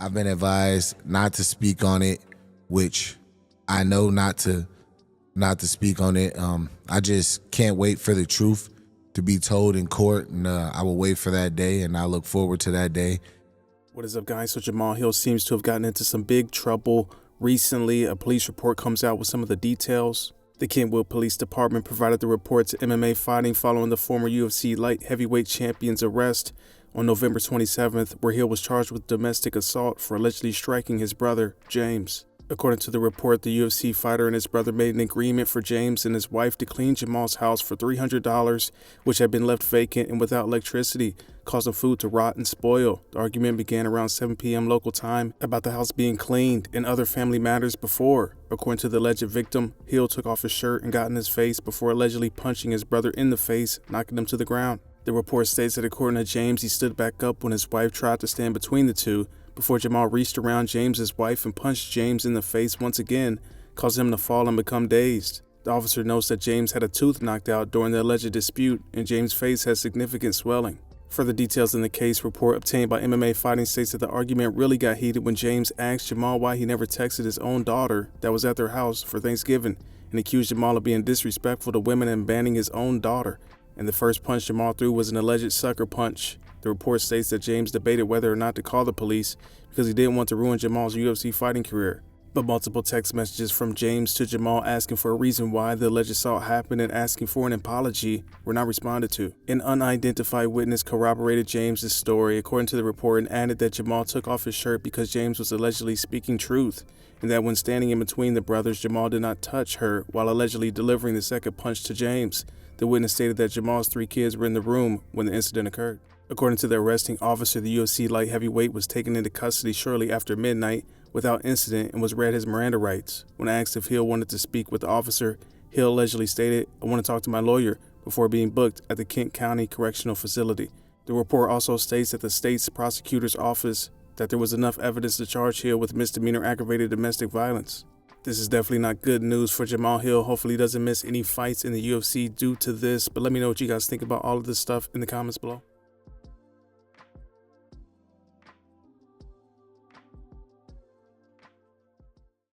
I've been advised not to speak on it, which I know not to speak on it. I just can't wait for the truth to be told in court, and I will wait for that day, and I look forward to that day. What is up, guys? So Jamahal Hill seems to have gotten into some big trouble recently. A police report comes out with some of the details. The Kentwood Police Department provided the report to MMA Fighting following the former UFC light heavyweight champion's arrest on November 27th, where Hill was charged with domestic assault for allegedly striking his brother, James. According to the report, the UFC fighter and his brother made an agreement for James and his wife to clean Jamal's house for $300, which had been left vacant and without electricity, causing food to rot and spoil. The argument began around 7 p.m. local time about the house being cleaned and other family matters before. According to the alleged victim, Hill took off his shirt and got in his face before allegedly punching his brother in the face, knocking him to the ground. The report states that according to James, he stood back up when his wife tried to stand between the two, before Jamal reached around James's wife and punched James in the face once again, causing him to fall and become dazed. The officer notes that James had a tooth knocked out during the alleged dispute, and James' face has significant swelling. Further details in the case report obtained by MMA Fighting states that the argument really got heated when James asked Jamal why he never texted his own daughter that was at their house for Thanksgiving, and accused Jamal of being disrespectful to women and banning his own daughter. And the first punch Jamal threw was an alleged sucker punch. The report states that James debated whether or not to call the police because he didn't want to ruin Jamal's UFC fighting career. But multiple text messages from James to Jamal asking for a reason why the alleged assault happened and asking for an apology were not responded to. An unidentified witness corroborated James's story according to the report and added that Jamal took off his shirt because James was allegedly speaking truth, and that when standing in between the brothers, Jamal did not touch her while allegedly delivering the second punch to James. The witness stated that Jamal's 3 kids were in the room when the incident occurred. According to the arresting officer, the UFC light heavyweight was taken into custody shortly after midnight without incident and was read his Miranda rights. When asked if Hill wanted to speak with the officer, Hill allegedly stated, "I want to talk to my lawyer," before being booked at the Kent County Correctional Facility. The report also states that the state's prosecutor's office that there was enough evidence to charge Hill with misdemeanor aggravated domestic violence. This is definitely not good news for Jamahal Hill. Hopefully he doesn't miss any fights in the UFC due to this, but let me know what you guys think about all of this stuff in the comments below.